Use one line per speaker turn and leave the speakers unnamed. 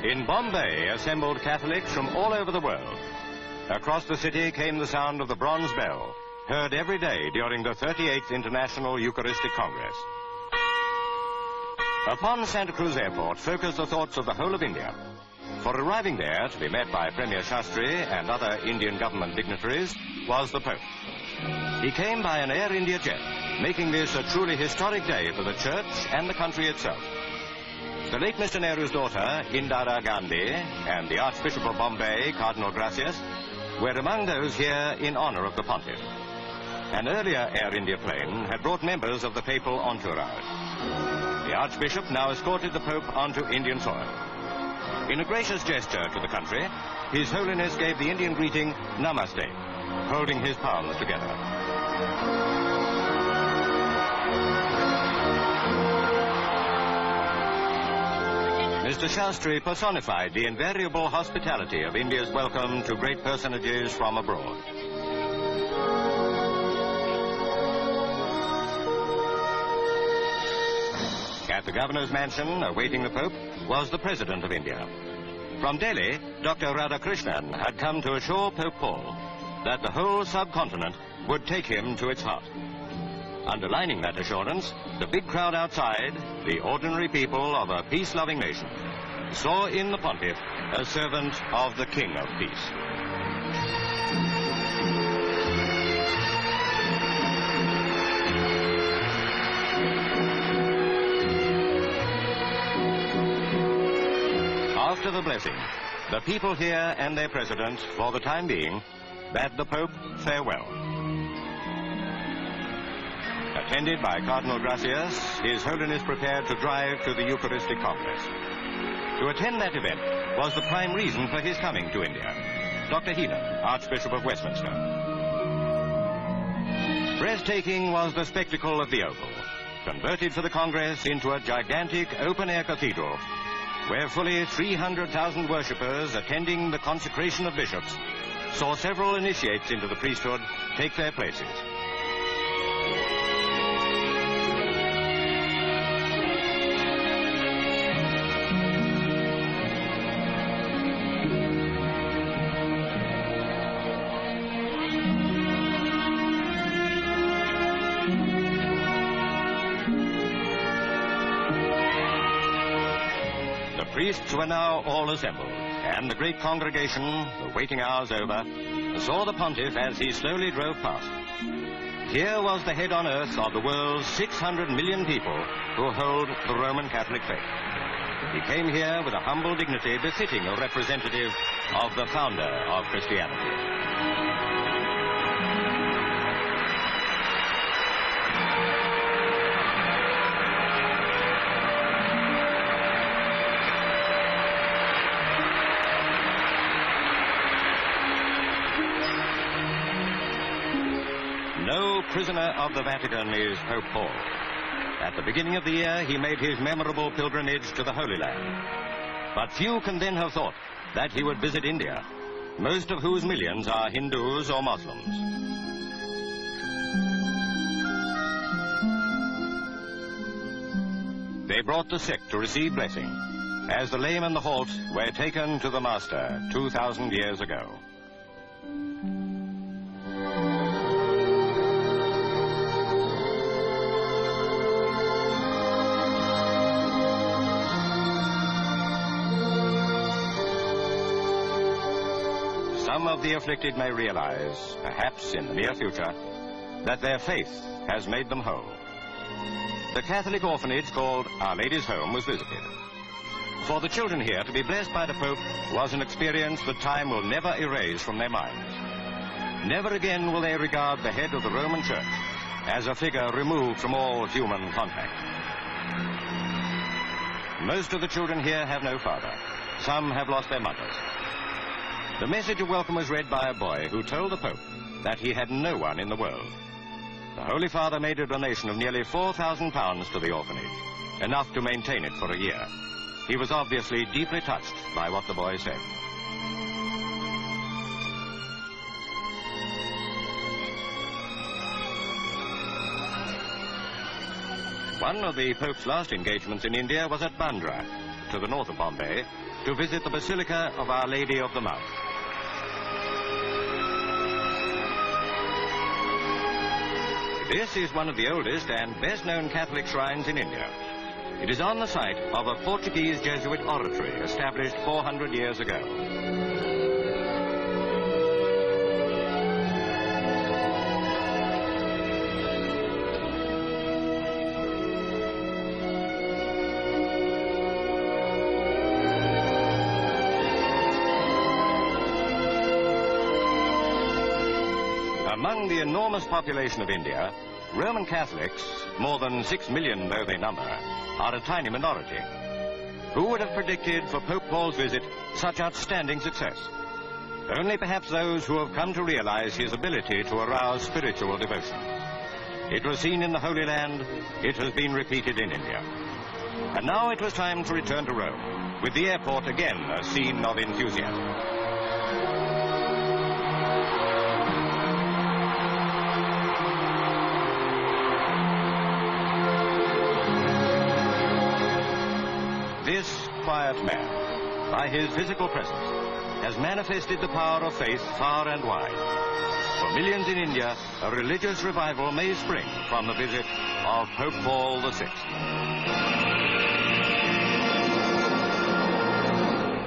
In Bombay assembled Catholics from all over the world. Across the city came the sound of the bronze bell, heard every day during the 38th International Eucharistic Congress. Upon Santa Cruz Airport focused the thoughts of the whole of India. For arriving there to be met by Premier Shastri and other Indian government dignitaries was the Pope. He came by an Air India jet, making this a truly historic day for the church and the country itself. The late Mr. Nehru's daughter, Indira Gandhi, and the Archbishop of Bombay, Cardinal Gracias, were among those here in honor of the Pontiff. An earlier Air India plane had brought members of the papal entourage. The Archbishop now escorted the Pope onto Indian soil. In a gracious gesture to the country, His Holiness gave the Indian greeting, Namaste, holding his palms together. Mr. Shastri personified the invariable hospitality of India's welcome to great personages from abroad. At the governor's mansion, awaiting the Pope, was the President of India. From Delhi, Dr. Radhakrishnan had come to assure Pope Paul that the whole subcontinent would take him to its heart. Underlining that assurance, the big crowd outside, the ordinary people of a peace-loving nation, saw in the Pontiff a servant of the King of Peace. After the blessing, the people here and their president, for the time being, bade the Pope farewell. Attended by Cardinal Gracias, His Holiness prepared to drive to the Eucharistic Congress. To attend that event was the prime reason for his coming to India. Dr. Heenan, Archbishop of Westminster. Breathtaking was the spectacle of the Oval, converted for the Congress into a gigantic open-air cathedral, where fully 300,000 worshippers attending the consecration of bishops saw several initiates into the priesthood take their places. The priests were now all assembled, and the great congregation, the waiting hours over, saw the Pontiff as he slowly drove past. Here was the head on earth of the world's 600 million people who hold the Roman Catholic faith. He came here with a humble dignity befitting a representative of the founder of Christianity. No prisoner of the Vatican is Pope Paul. At the beginning of the year, he made his memorable pilgrimage to the Holy Land. But few can then have thought that he would visit India, most of whose millions are Hindus or Muslims. They brought the sick to receive blessing, as the lame and the halt were taken to the Master 2,000 years ago. Some of the afflicted may realize, perhaps in the near future, that their faith has made them whole. The Catholic orphanage called Our Lady's Home was visited. For the children here to be blessed by the Pope was an experience that time will never erase from their minds. Never again will they regard the head of the Roman Church as a figure removed from all human contact. Most of the children here have no father. Some have lost their mothers. The message of welcome was read by a boy who told the Pope that he had no one in the world. The Holy Father made a donation of nearly £4,000 to the orphanage, enough to maintain it for a year. He was obviously deeply touched by what the boy said. One of the Pope's last engagements in India was at Bandra, to the north of Bombay, to visit the Basilica of Our Lady of the Mount. This is one of the oldest and best-known Catholic shrines in India. It is on the site of a Portuguese Jesuit oratory established 400 years ago. Among the enormous population of India, Roman Catholics, more than 6 million though they number, are a tiny minority. Who would have predicted for Pope Paul's visit such outstanding success? Only perhaps those who have come to realize his ability to arouse spiritual devotion. It was seen in the Holy Land, it has been repeated in India. And now it was time to return to Rome, with the airport again a scene of enthusiasm. This quiet man, by his physical presence, has manifested the power of faith far and wide. For millions in India, a religious revival may spring from the visit of Pope Paul VI.